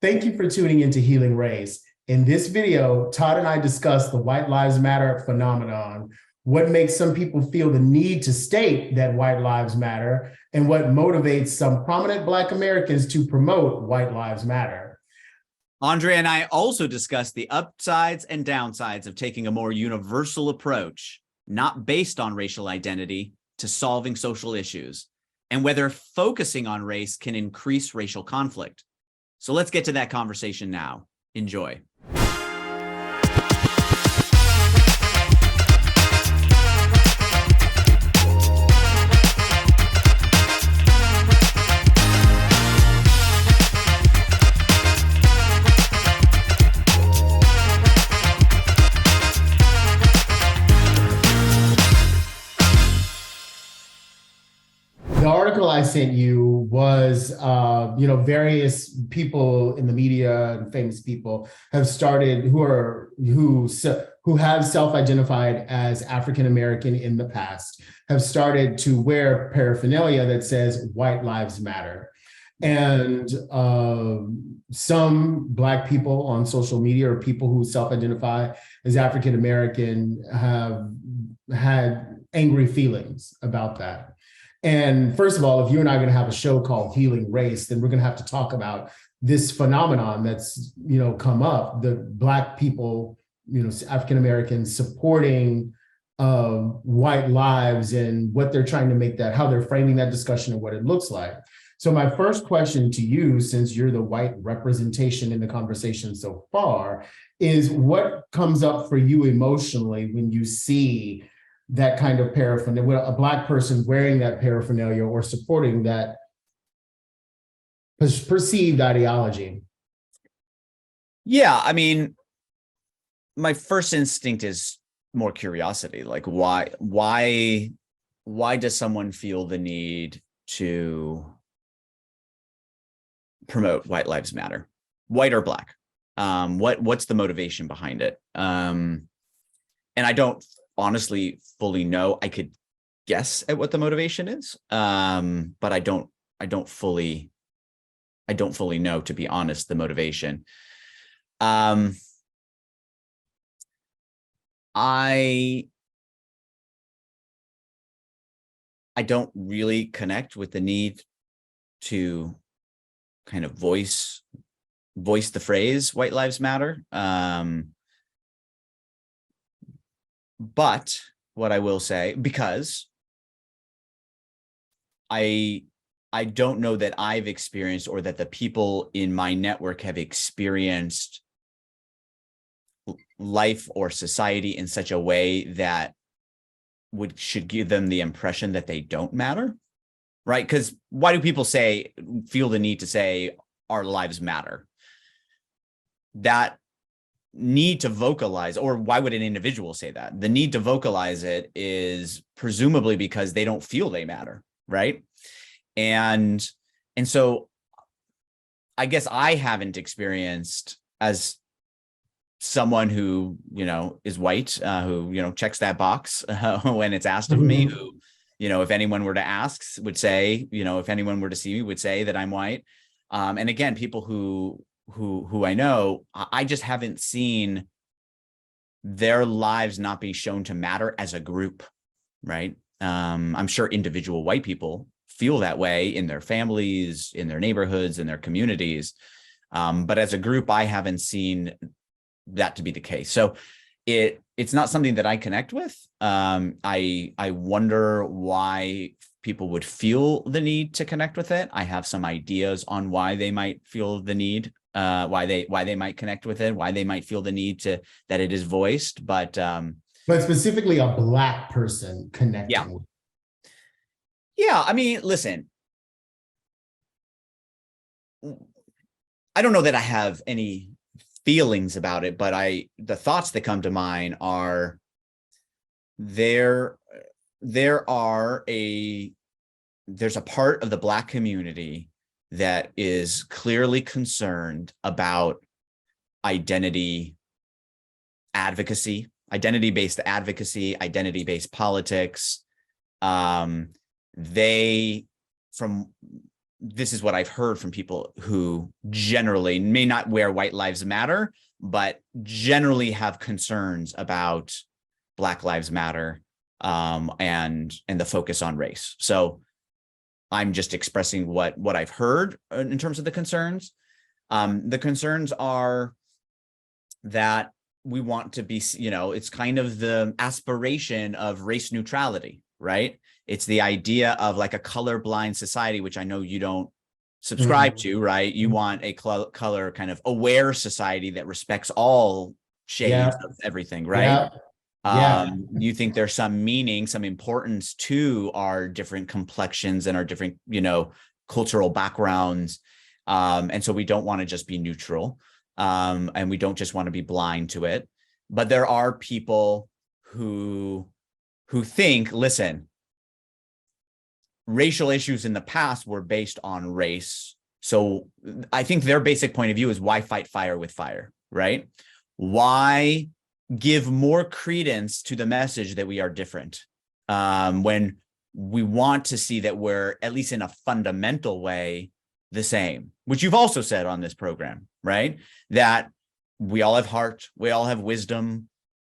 Thank you for tuning into Healing Race. In this video, Todd and I discuss the White Lives Matter phenomenon, what makes some people feel the need to state that white lives matter, and what motivates some prominent Black Americans to promote White Lives Matter. Andre and I also discuss the upsides and downsides of taking a more universal approach, not based on racial identity, to solving social issues, and whether focusing on race can increase racial conflict. So let's get to that conversation now. Enjoy. The article I sent you was, various people in the media and famous people have started who have self-identified as African American in the past have started to wear paraphernalia that says "White Lives Matter," and some Black people on social media or people who self-identify as African American have had angry feelings about that. And first of all, if you and I are going to have a show called Healing Race, then we're going to have to talk about this phenomenon that's, come up, the Black people, African Americans supporting white lives and what they're trying to make that, how they're framing that discussion and what it looks like. So my first question to you, since you're the white representation in the conversation so far, is what comes up for you emotionally when you see that kind of paraphernalia, a Black person wearing that paraphernalia or supporting that perceived ideology? Yeah, I mean, my first instinct is more curiosity. Like, why does someone feel the need to promote White Lives Matter, white or Black? What's the motivation behind it? And I don't honestly fully know. I could guess at what the motivation is, but I don't fully know, to be honest, the motivation. I don't really connect with the need to kind of voice the phrase "White Lives Matter." But what I will say, because I don't know that I've experienced or that the people in my network have experienced life or society in such a way that should give them the impression that they don't matter, right? Because why do people feel the need to say our lives matter? That need to vocalize, or why would an individual say that? The need to vocalize it is presumably because they don't feel they matter, right? And so I guess I haven't experienced, as someone who is white, who checks that box when it's asked of me, who if anyone were to ask would say, if anyone were to see me would say that I'm white. And again, people who I know, I just haven't seen their lives not be shown to matter as a group, right? I'm sure individual white people feel that way in their families, in their neighborhoods, in their communities. But as a group, I haven't seen that to be the case. So it's not something that I connect with. I wonder why people would feel the need to connect with it. I have some ideas on why they might feel the need, why they might connect with it, why they might feel the need that it is voiced, but specifically a Black person connecting. Yeah. I mean, listen, I don't know that I have any feelings about it, but the thoughts that come to mind are there's a part of the Black community that is clearly concerned about identity-based advocacy, identity-based politics. They, from this is what I've heard from people who generally may not wear White Lives Matter, but generally have concerns about Black Lives Matter, and the focus on race. So I'm just expressing what I've heard in terms of the concerns. The concerns are that we want to be, it's kind of the aspiration of race neutrality, right? It's the idea of like a colorblind society, which I know you don't subscribe to, right? You want a color kind of aware society that respects all shades of everything, right? You think there's some meaning, some importance to our different complexions and our different, cultural backgrounds. And so we don't want to just be neutral. And we don't just want to be blind to it. But there are people who think, listen, racial issues in the past were based on race. So I think their basic point of view is, why fight fire with fire, right? Why give more credence to the message that we are different, when we want to see that we're, at least in a fundamental way, the same, which you've also said on this program, right? That we all have heart, we all have wisdom.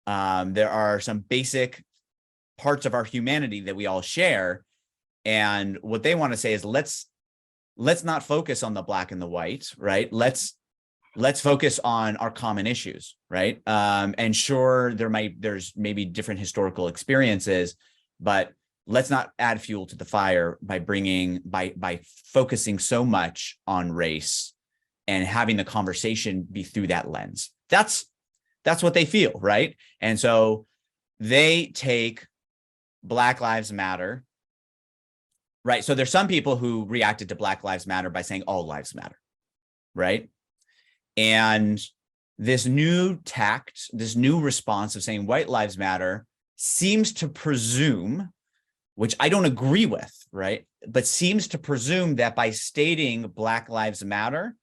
There are some basic parts of our humanity that we all share. And what they want to say is, let's not focus on the black and the white, right? Let's focus on our common issues, right? And sure, there's maybe different historical experiences, but let's not add fuel to the fire by focusing so much on race and having the conversation be through that lens. That's what they feel, right? And so they take Black Lives Matter, right? So there's some people who reacted to Black Lives Matter by saying all lives matter, right? And this new tact, this new response of saying White Lives Matter seems to presume, which I don't agree with, right? But seems to presume that by stating Black Lives Matter,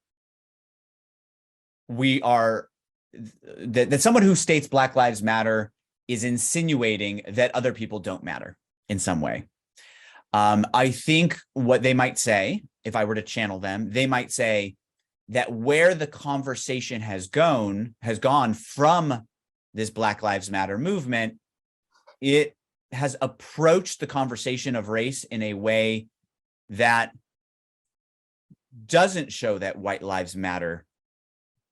that someone who states Black Lives Matter is insinuating that other people don't matter in some way. I think what they might say, if I were to channel them, they might say that where the conversation has gone from this Black Lives Matter movement, it has approached the conversation of race in a way that doesn't show that white lives matter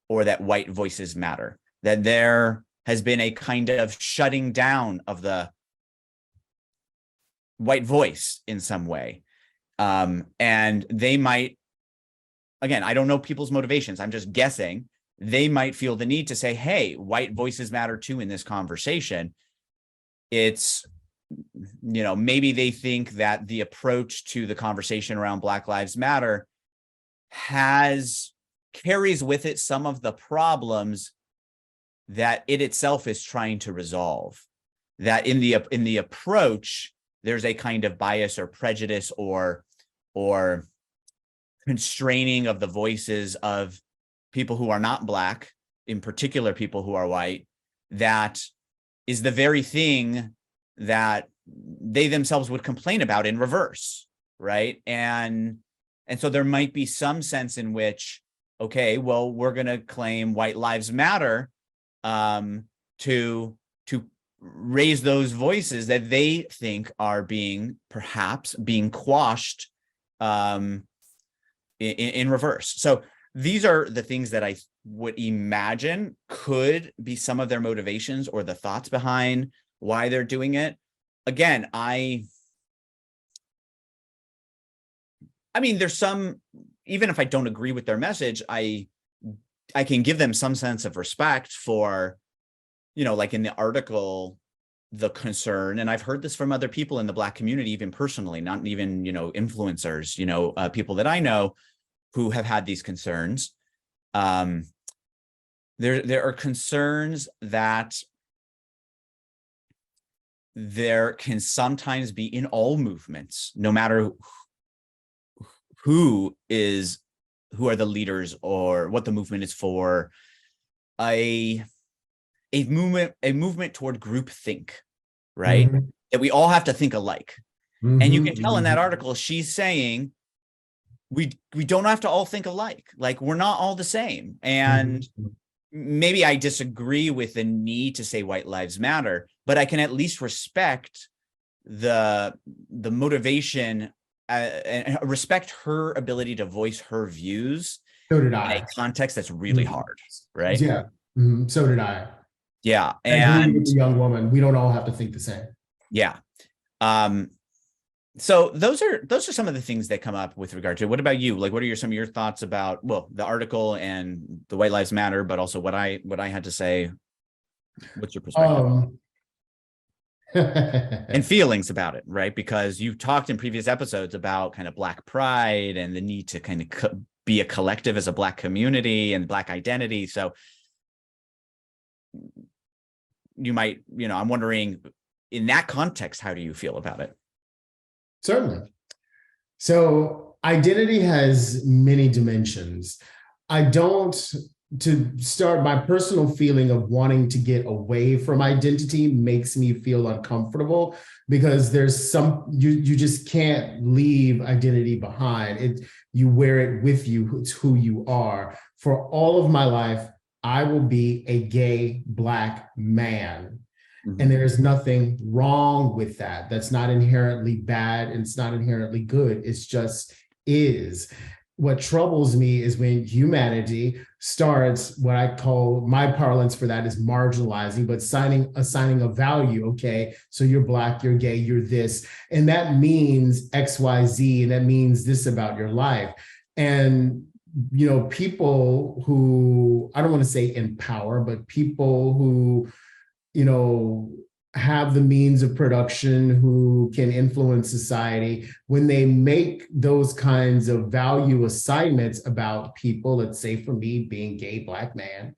or that white voices matter, that there has been a kind of shutting down of the white voice in some way. And they might, again, I don't know people's motivations, I'm just guessing, they might feel the need to say, hey, white voices matter too in this conversation. It's, maybe they think that the approach to the conversation around Black Lives Matter carries with it some of the problems that it itself is trying to resolve. That in the approach, there's a kind of bias or prejudice or constraining of the voices of people who are not Black, in particular people who are white, that is the very thing that they themselves would complain about in reverse, right? And so there might be some sense in which, okay, well, we're going to claim white lives matter to raise those voices that they think are perhaps being quashed in reverse. So these are the things that I would imagine could be some of their motivations or the thoughts behind why they're doing it. Again, I mean, there's some, even if I don't agree with their message, I can give them some sense of respect for, like in the article, the concern, and I've heard this from other people in the Black community, even personally, not even, influencers, people that I know who have had these concerns. There are concerns that there can sometimes be in all movements, no matter who are the leaders or what the movement is for, a movement toward groupthink, right? Mm-hmm. That we all have to think alike. Mm-hmm. And you can tell in that article, she's saying we don't have to all think alike. Like, we're not all the same. And maybe I disagree with the need to say white lives matter, but I can at least respect the motivation and respect her ability to voice her views So did in a I. context that's really hard, right? Yeah. So did I. Yeah. I agree And with the young woman. We don't all have to think the same. yeah. So those are some of the things that come up with regard to it. What about you? Like, what are some of your thoughts about, well, the article and the White Lives Matter, but also what I had to say? What's your perspective? And feelings about it, right? Because you've talked in previous episodes about kind of Black pride and the need to kind of be a collective as a Black community and Black identity. So you might, I'm wondering, in that context, how do you feel about it? Certainly. So identity has many dimensions. To start, my personal feeling of wanting to get away from identity makes me feel uncomfortable, because there's you just can't leave identity behind. You wear it with you. It's who you are. For all of my life, I will be a gay Black man. And there's nothing wrong with that. That's not inherently bad, and it's not inherently good. It's just is. What troubles me is when humanity starts, what I call, my parlance for that is marginalizing, but assigning a value. Okay, so you're Black, you're gay, you're this, and that means XYZ, and that means this about your life. And people who, I don't want to say in power, but people who have the means of production, who can influence society, when they make those kinds of value assignments about people, let's say for me being gay Black man,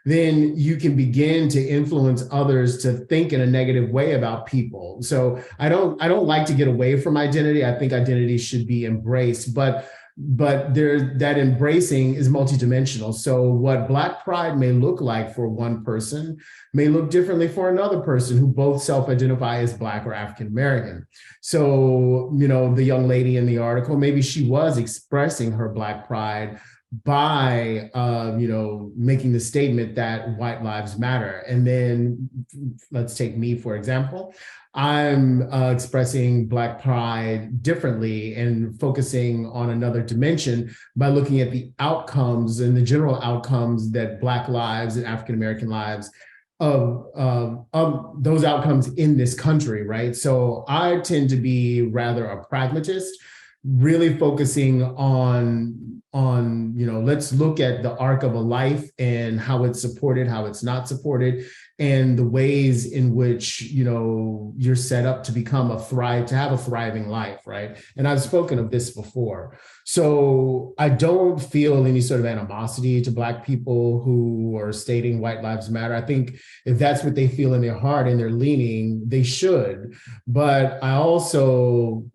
then you can begin to influence others to think in a negative way about people. So I don't like to get away from identity. I think identity should be embraced, but that embracing is multidimensional. So what Black pride may look like for one person may look differently for another person who both self-identify as Black or African American. So, the young lady in the article, maybe she was expressing her Black pride by, making the statement that white lives matter. And then let's take me, for example. I'm expressing Black pride differently and focusing on another dimension by looking at the outcomes and the general outcomes that Black lives and African-American lives of those outcomes in this country, right? So I tend to be rather a pragmatist, really focusing on let's look at the arc of a life and how it's supported, how it's not supported, and the ways in which you're set up to have a thriving life, right? And I've spoken of this before. So I don't feel any sort of animosity to Black people who are stating white lives matter. I think if that's what they feel in their heart and they're leaning, they should. But I also,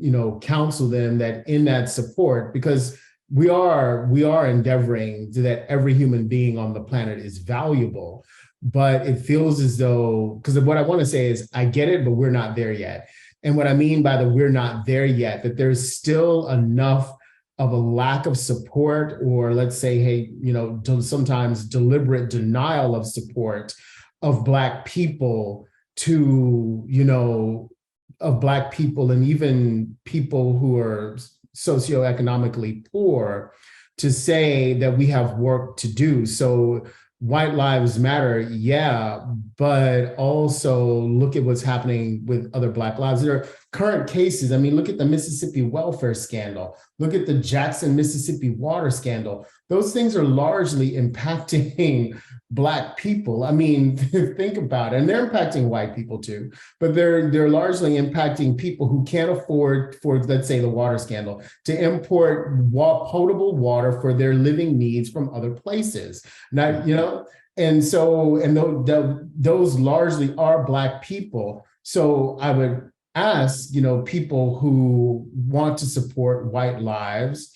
counsel them that in that support, because we are endeavoring that every human being on the planet is valuable. But it feels as though, because what I want to say is, I get it, but we're not there yet. And what I mean by the we're not there yet, that there's still enough of a lack of support, or let's say, hey, sometimes deliberate denial of support of Black people of Black people and even people who are socioeconomically poor, to say that we have work to do. So white lives matter, yeah, but also look at what's happening with other Black lives. There are current cases. I mean, look at the Mississippi welfare scandal. Look at the Jackson, Mississippi water scandal. Those things are largely impacting Black people. I mean, think about it. And they're impacting white people too, but they're largely impacting people who can't afford, for, let's say, the water scandal, to import potable water for their living needs from other places. And those largely are Black people. So I would ask, people who want to support white lives,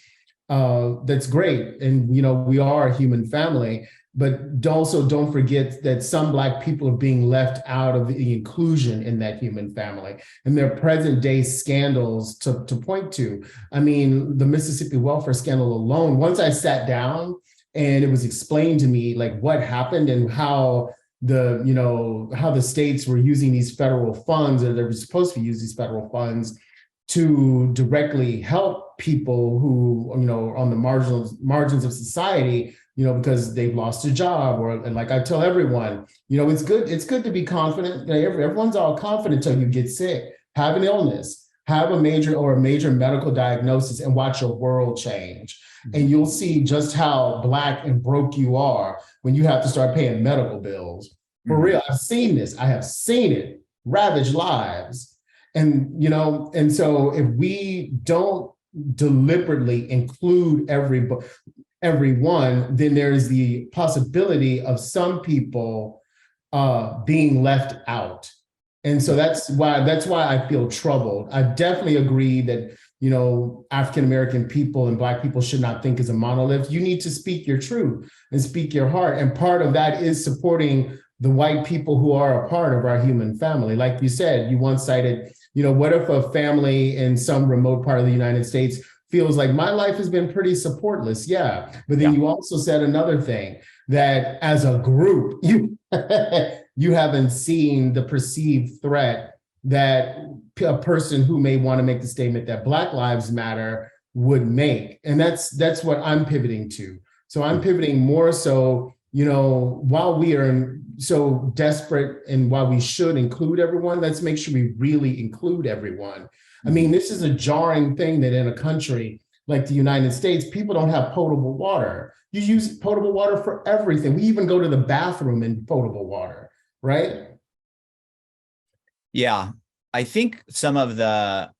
that's great. And, we are a human family, but also don't forget that some Black people are being left out of the inclusion in that human family. And there are present day scandals to point to. I mean, the Mississippi welfare scandal alone, once I sat down and it was explained to me like what happened and how the states were using these federal funds, or they were supposed to use these federal funds to directly help people who, are on the margins of society, because they've lost a job, and like I tell everyone, it's good to be confident. Everyone's all confident until you get sick, have an illness, have a major medical diagnosis, and watch your world change. And you'll see just how Black and broke you are when you have to start paying medical bills. For real, I've seen this. I have seen it ravage lives. And, and so if we don't deliberately include everyone, then there is the possibility of some people being left out. And so that's why I feel troubled. I definitely agree that, African-American people and Black people should not think as a monolith. You need to speak your truth and speak your heart. And part of that is supporting the white people who are a part of our human family. Like you said, you once cited, what if a family in some remote part of the United States feels like my life has been pretty supportless? Yeah. But then you also said another thing, that as a group, you haven't seen the perceived threat that a person who may want to make the statement that Black Lives Matter would make. And that's what I'm pivoting to. So I'm pivoting more so, while we are so desperate and while we should include everyone, let's make sure we really include everyone. I mean, this is a jarring thing that in a country like the United States, people don't have potable water. You use potable water for everything. We even go to the bathroom in potable water, right? Yeah, I think some of the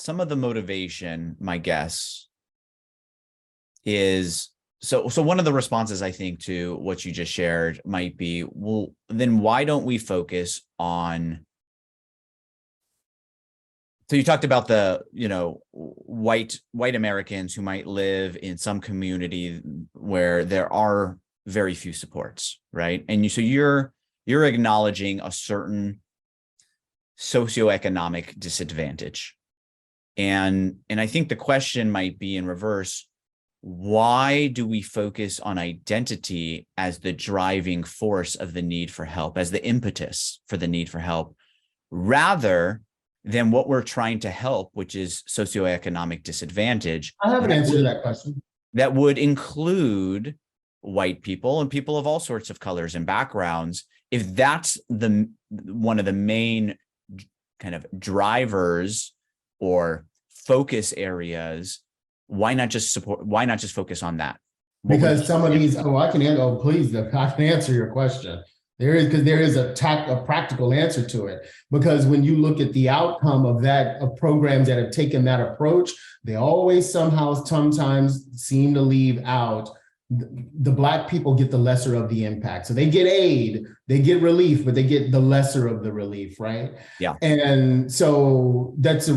motivation, my guess, is so one of the responses I think to what you just shared might be, well, then why don't we focus on, so you talked about the, white Americans who might live in some community where there are very few supports, right? And you're acknowledging a certain socioeconomic disadvantage. And I think the question might be in reverse: why do we focus on identity as the driving force of the need for help, as the impetus for the need for help, rather than what we're trying to help, which is socioeconomic disadvantage? I have an answer to that question. That would include white people and people of all sorts of colors and backgrounds. If that's one of the main kind of drivers or focus areas, why not just focus on that? Because some of these, I can answer your question. There is a practical answer to it. Because when you look at the outcome of programs that have taken that approach, they always sometimes seem to leave out the Black people get the lesser of the impact. So they get aid, they get relief, but they get the lesser of the relief, right? Yeah. And so that's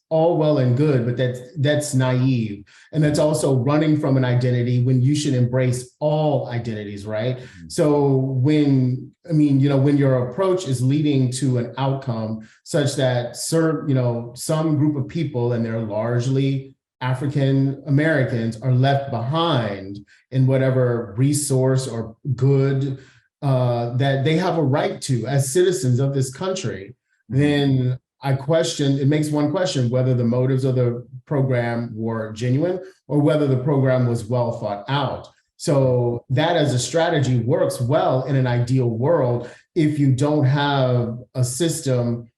all well and good, but that's naive. And that's also running from an identity when you should embrace all identities, right? Mm-hmm. So when your approach is leading to an outcome such that some group of people, and they're largely African Americans, are left behind in whatever resource or good that they have a right to as citizens of this country, then it makes one question whether the motives of the program were genuine or whether the program was well thought out. So that as a strategy works well in an ideal world if you don't have a system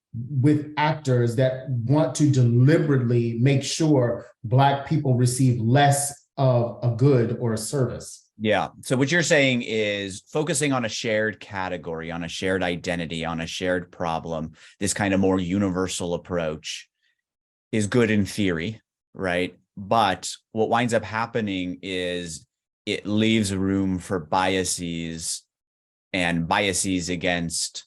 with actors that want to deliberately make sure Black people receive less of a good or a service. Yeah. So what you're saying is focusing on a shared category, on a shared identity, on a shared problem, this kind of more universal approach is good in theory, right? But what winds up happening is it leaves room for biases against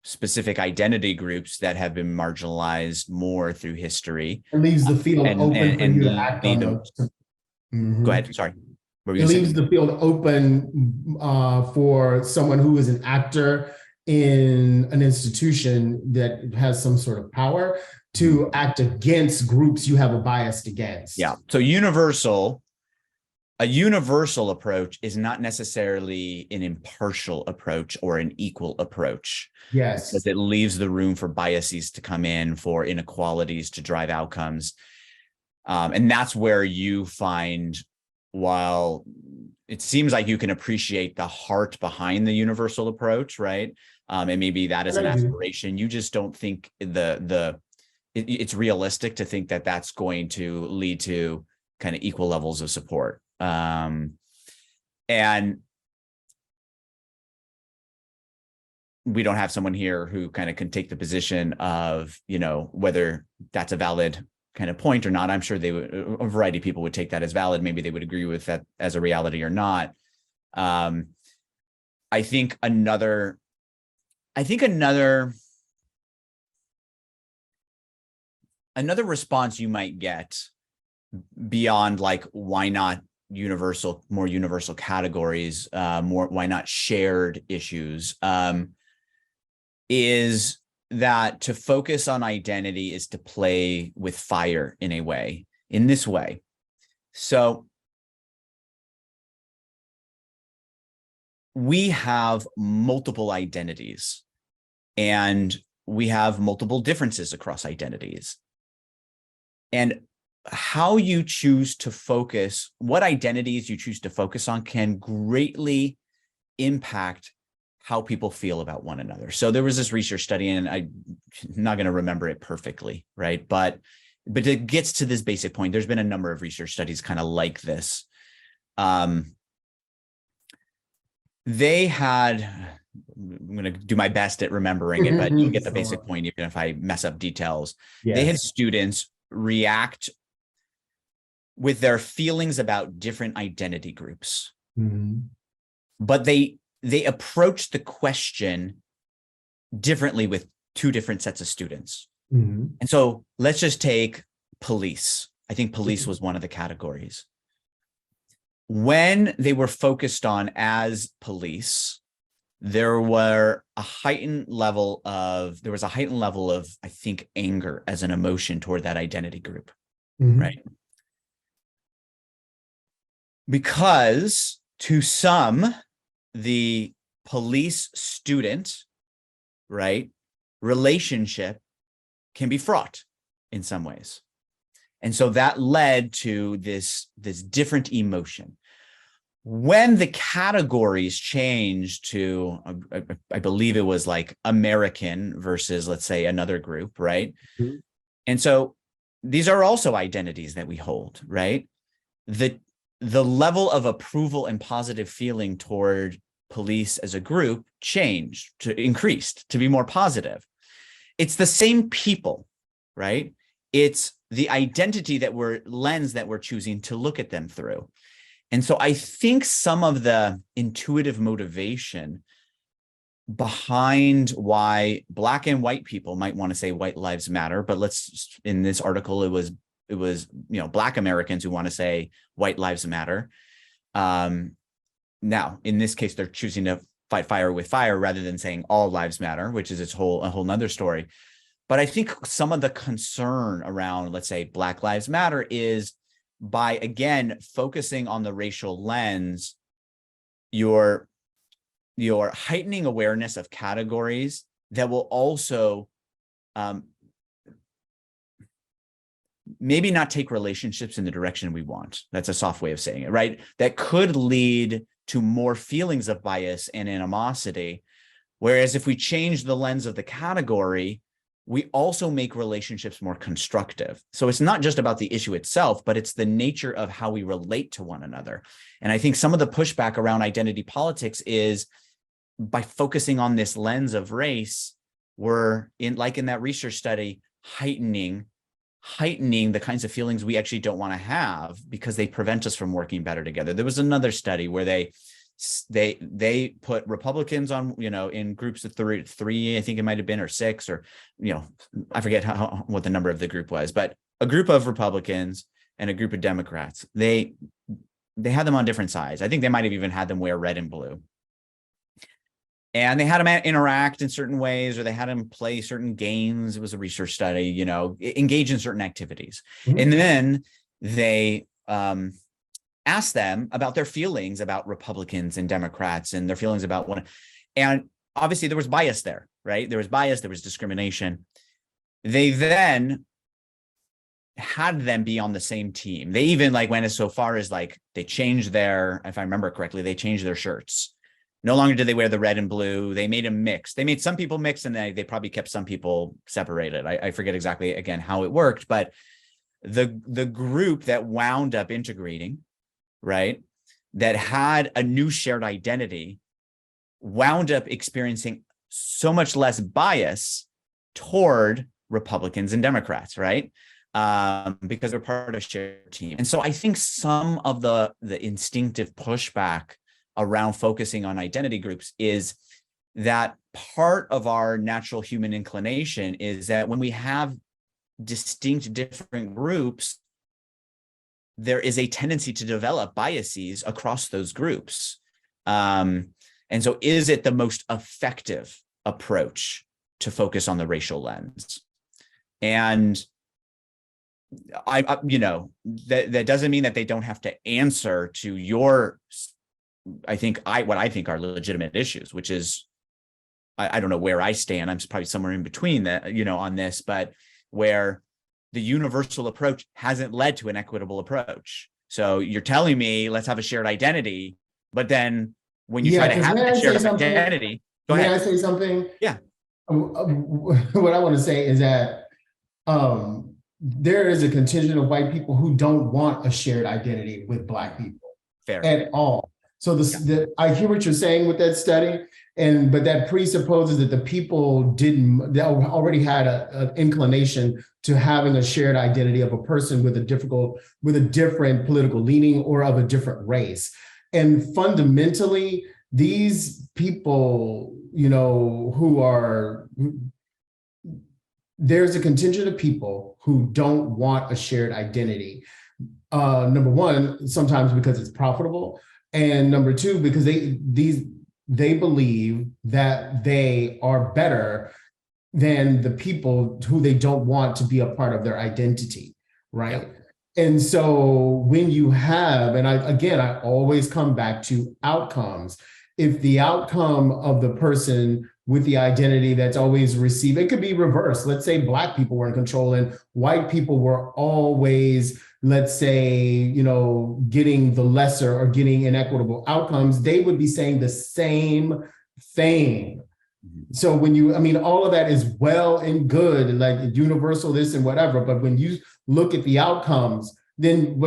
specific identity groups that have been marginalized more through history. It leaves the field open for you to act on lead them. those. Go ahead. Sorry. What were you It saying? leaves the field open for someone who is an actor in an institution that has some sort of power to act against groups you have a bias against. Yeah. So a universal approach is not necessarily an impartial approach or an equal approach. Yes. Because it leaves the room for biases to come in, for inequalities to drive outcomes. And that's where you find, while it seems like you can appreciate the heart behind the universal approach, right? And maybe that is an aspiration. You just don't think it's realistic to think that that's going to lead to kind of equal levels of support. And we don't have someone here who kind of can take the position of, whether that's a valid kind of point or not. I'm sure a variety of people would take that as valid. Maybe they would agree with that as a reality or not. I think another response you might get beyond like, why not more universal categories, why not shared issues, is that to focus on identity is to play with fire in this way. So we have multiple identities and we have multiple differences across identities. And how you choose to focus, what identities you choose to focus on can greatly impact how people feel about one another. So there was this research study, and I'm not going to remember it perfectly, right? But it gets to this basic point. There's been a number of research studies kind of like this. They had, I'm going to do my best at remembering it, but you'll get the basic point even if I mess up details. Yes. They had students react with their feelings about different identity groups. Mm-hmm. But they approached the question differently with two different sets of students. Mm-hmm. And so let's just take police. I think police was one of the categories. When they were focused on as police, there was a heightened level of, I think, anger as an emotion toward that identity group, mm-hmm. right? Because to some, the police student, right, relationship can be fraught in some ways. And so that led to this different emotion. When the categories changed to, I believe it was like American versus, let's say, another group, right? Mm-hmm. And so these are also identities that we hold, right? The level of approval and positive feeling toward police as a group increased to be more positive. It's the same people, right? It's the identity lens that we're choosing to look at them through. And so I think some of the intuitive motivation behind why Black and white people might want to say white lives matter, but in this article, it was Black Americans who want to say white lives matter. Now, in this case, they're choosing to fight fire with fire rather than saying all lives matter, which is a whole nother story. But I think some of the concern around, let's say, Black Lives Matter is by, again, focusing on the racial lens, you're heightening awareness of categories that will also maybe not take relationships in the direction we want. That's a soft way of saying it, right? That could lead to more feelings of bias and animosity. Whereas if we change the lens of the category, we also make relationships more constructive. So it's not just about the issue itself, but it's the nature of how we relate to one another. And I think some of the pushback around identity politics is by focusing on this lens of race, we're in that research study, heightening the kinds of feelings we actually don't want to have because they prevent us from working better together. There was another study where they they put Republicans on, in groups of three, I think it might have been, or six, or, I forget what the number of the group was, but a group of Republicans and a group of Democrats. They had them on different sides. I think they might have even had them wear red and blue. And they had them interact in certain ways, or they had them play certain games. It was a research study, engage in certain activities. Mm-hmm. And then they asked them about their feelings about Republicans and Democrats and their feelings about one. And obviously there was bias there, right? There was bias, there was discrimination. They then had them be on the same team. They even went as so far as they changed if I remember correctly, they changed their shirts. No longer did they wear the red and blue. They made them mix. They made some people mix, and they probably kept some people separated. I forget exactly, again, how it worked, but the group that wound up integrating, right, that had a new shared identity, wound up experiencing so much less bias toward Republicans and Democrats, right? Because they're part of a shared team. And so I think some of the instinctive pushback around focusing on identity groups is that part of our natural human inclination is that when we have distinct different groups, there is a tendency to develop biases across those groups. And so is it the most effective approach to focus on the racial lens? And that doesn't mean that they don't have to answer to your, what I think are legitimate issues, which is, I don't know where I stand. I'm probably somewhere in between that, on this, but where the universal approach hasn't led to an equitable approach. So you're telling me, let's have a shared identity, but then when you try to have a shared identity, go ahead. May I say something? Yeah. What I want to say is that there is a contingent of white people who don't want a shared identity with Black people. Fair. At all. So I hear what you're saying with that study, but that presupposes that the people they already had an inclination to having a shared identity of a person with a different political leaning or of a different race. And fundamentally, these people, there's a contingent of people who don't want a shared identity. Number one, sometimes because it's profitable. And number two, because they believe that they are better than the people who they don't want to be a part of their identity, right? Yeah. And so when you have, and I always come back to outcomes. If the outcome of the person with the identity that's always received, it could be reversed. Let's say Black people were in control and white people were always, let's say, getting the lesser or getting inequitable outcomes, they would be saying the same thing. So when all of that is well and good, and universal this and whatever, but when you look at the outcomes, then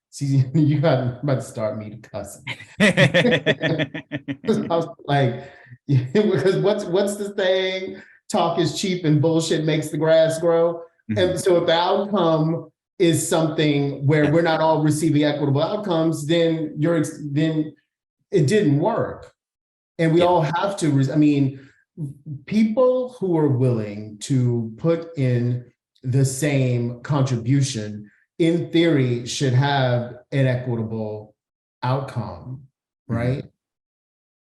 see, you got about to start me to cussing. I was because what's the saying? Talk is cheap and bullshit makes the grass grow. Mm-hmm. And so if the outcome is something where we're not all receiving equitable outcomes, then it didn't work. And we all have to, people who are willing to put in the same contribution, in theory, should have an equitable outcome, right? Mm-hmm.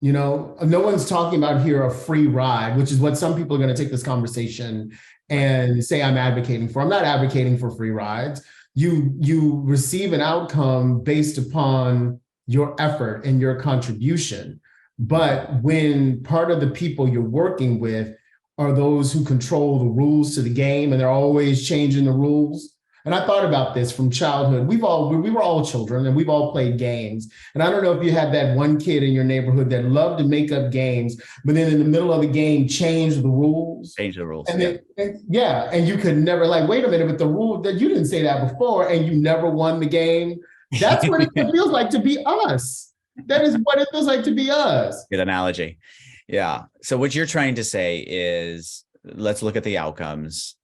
No one's talking about here a free ride, which is what some people are going to take this conversation and say I'm advocating for. I'm not advocating for free rides. You receive an outcome based upon your effort and your contribution. But when part of the people you're working with are those who control the rules to the game and they're always changing the rules. And I thought about this from childhood. We were all children and we've all played games. And I don't know if you had that one kid in your neighborhood that loved to make up games, but then in the middle of the game, change the rules. Change the rules. And and you could never wait a minute, but the rule that you didn't say that before and you never won the game. That's what it feels like to be us. That is what it feels like to be us. Good analogy. Yeah. So what you're trying to say is, let's look at the outcomes.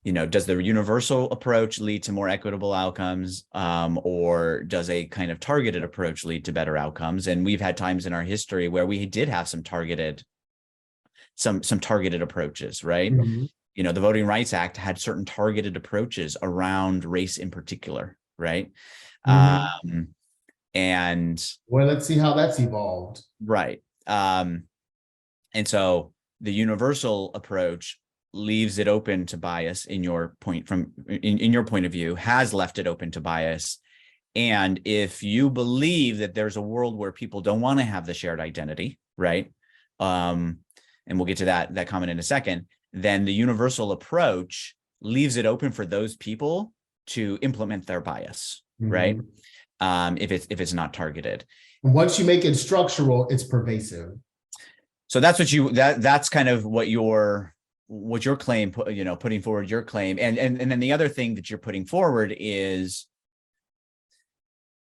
does the universal approach lead to more equitable outcomes, or does a kind of targeted approach lead to better outcomes? And we've had times in our history where we did have some targeted approaches, right? Mhm. The Voting Rights Act had certain targeted approaches around race in particular, right? Mhm. And Well, let's see how that's evolved. right. And so the universal approach leaves it open to bias in your point of view, has left it open to bias. And if you believe that there's a world where people don't want to have the shared identity, right? And we'll get to that comment in a second, then the universal approach leaves it open for those people to implement their bias, right? If it's not targeted. And once you make it structural, it's pervasive. So that's that's kind of what your claim, putting forward your claim. And then the other thing that you're putting forward is,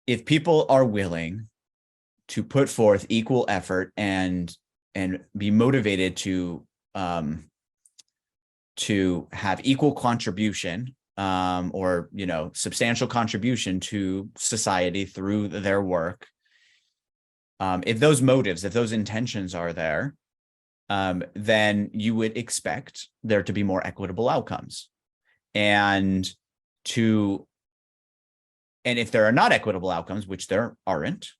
if people are willing to put forth equal effort and be motivated to have equal contribution, or substantial contribution to society through their work, if those motives, if those intentions are there, then you would expect there to be more equitable outcomes. And if there are not equitable outcomes, which there aren't,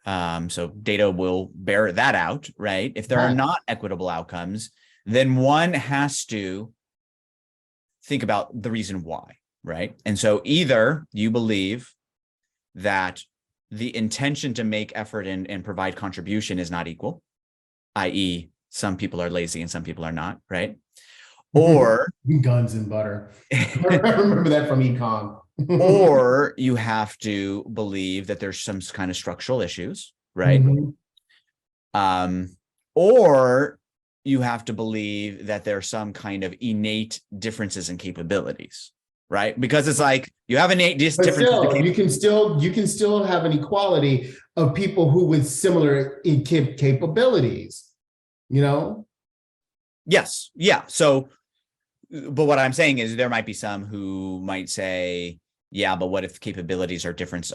so data will bear that out, right? If there are not equitable outcomes, then one has to think about the reason why, right? And so either you believe that the intention to make effort and provide contribution is not equal, i.e., some people are lazy and some people are not, right? Or guns and butter. I remember that from econ. Or you have to believe that there's some kind of structural issues, right? Or you have to believe that there's some kind of innate differences in capabilities, right? Because it's like you have innate differences. Still, you can still have an equality of people who with similar capabilities. Yes, yeah. So, but what I'm saying is there might be some who might say, yeah, but what if capabilities are different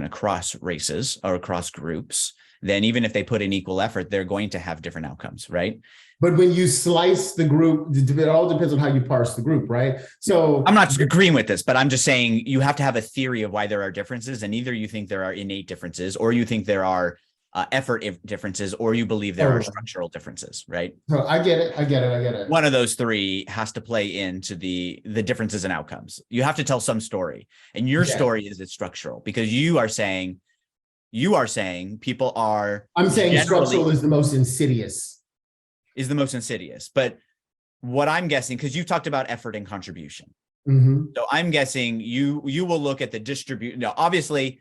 across races or across groups? Then even if they put in equal effort, they're going to have different outcomes, right? But when you slice the group, it all depends on how you parse the group, right? So I'm not agreeing with this, but I'm just saying you have to have a theory of why there are differences, and either you think there are innate differences, or you think there are effort differences, or you believe there are structural differences, right? So I get it. One of those three has to play into the differences in outcomes. You have to tell some story, and your story is it's structural, because you are saying people are. I'm saying structural is the most insidious. Is the most insidious, but what I'm guessing, because you talked about effort and contribution, so I'm guessing you will look at the distribution. Now, obviously,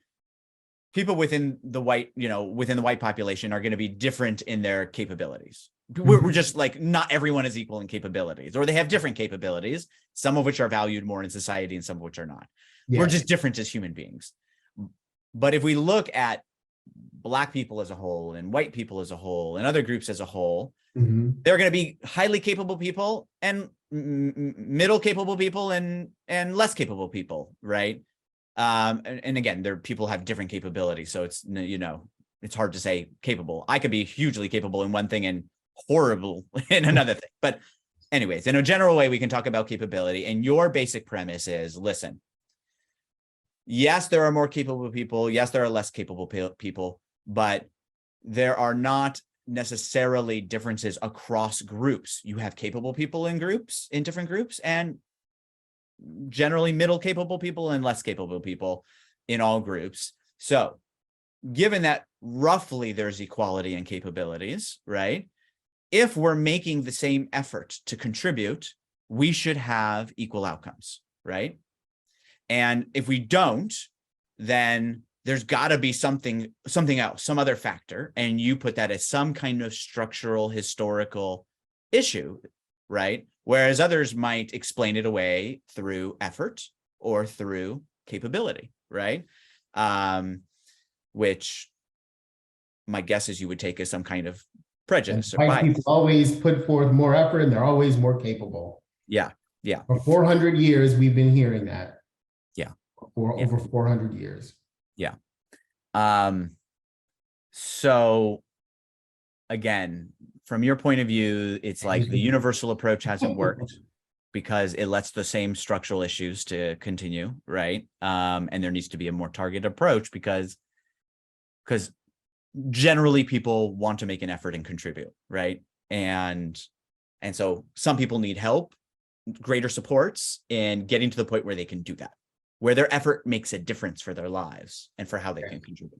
people within the white population are going to be different in their capabilities. We're just like, not everyone is equal in capabilities, or they have different capabilities, some of which are valued more in society and some of which are not. Yes. We're just different as human beings. But if we look at Black people as a whole and white people as a whole and other groups as a whole, they're going to be highly capable people and middle capable people and less capable people, right? And again, people have different capabilities, so it's it's hard to say capable. I could be hugely capable in one thing and horrible in another thing. But anyways, in a general way, we can talk about capability. And your basic premise is, listen, yes, there are more capable people. Yes, there are less capable people, but there are not necessarily differences across groups. You have capable people in different groups, and generally middle capable people and less capable people in all groups. So given that roughly there's equality in capabilities, right? If we're making the same effort to contribute, we should have equal outcomes, right? And if we don't, then there's got to be something else, some other factor. And you put that as some kind of structural, historical issue, right? Whereas others might explain it away through effort or through capability, right? Which my guess is you would take as some kind of prejudice or bias. People always put forth more effort and they're always more capable. Yeah. Yeah. For 400 years, we've been hearing that. Yeah. For over 400 years. Yeah. So again, from your point of view, it's like the universal approach hasn't worked because it lets the same structural issues to continue, right? And there needs to be a more targeted approach because generally people want to make an effort and contribute, right? And so some people need help, greater supports in getting to the point where they can do that, where their effort makes a difference for their lives and for how they can contribute.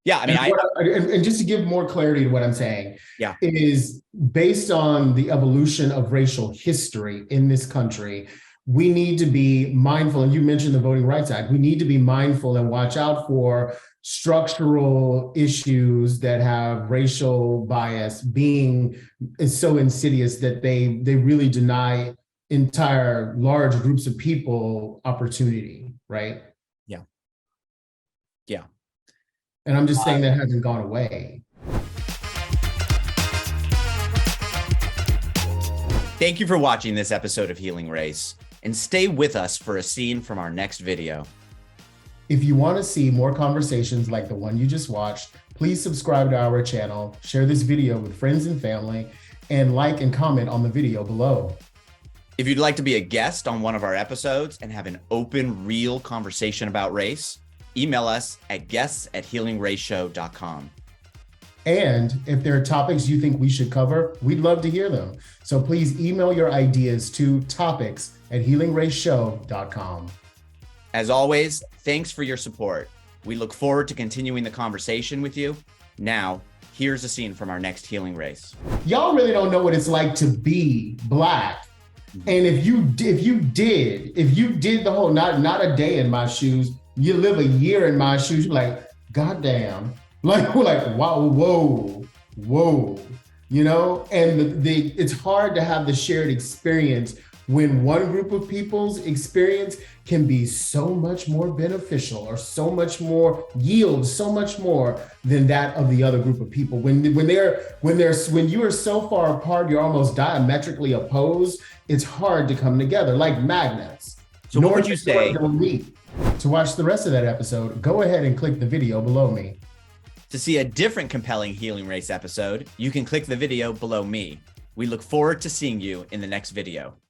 Yeah, I mean, and just to give more clarity to what I'm saying, yeah, is based on the evolution of racial history in this country, we need to be mindful, and you mentioned the Voting Rights Act, we need to be mindful and watch out for structural issues that have racial bias being so insidious that they really deny entire large groups of people opportunity, right? Yeah. Yeah. And I'm just saying that hasn't gone away. Thank you for watching this episode of Healing Race, and stay with us for a scene from our next video. If you want to see more conversations like the one you just watched, please subscribe to our channel, share this video with friends and family, and like and comment on the video below. If you'd like to be a guest on one of our episodes and have an open, real conversation about race, email us at guests@healingraceshow.com. And if there are topics you think we should cover, we'd love to hear them. So please email your ideas to topics@healingraceshow.com. As always, thanks for your support. We look forward to continuing the conversation with you. Now, here's a scene from our next Healing Race. Y'all really don't know what it's like to be Black. And if you did the whole not a day in my shoes, you live a year in my shoes, you're like, goddamn. Like, we're like, wow, whoa, you know? And it's hard to have the shared experience when one group of people's experience can be so much more beneficial or so much more yield, so much more than that of the other group of people. When you are so far apart, you're almost diametrically opposed, it's hard to come together like magnets. So what would you say? To watch the rest of that episode, go ahead and click the video below me. To see a different compelling Healing Race episode, you can click the video below me. We look forward to seeing you in the next video.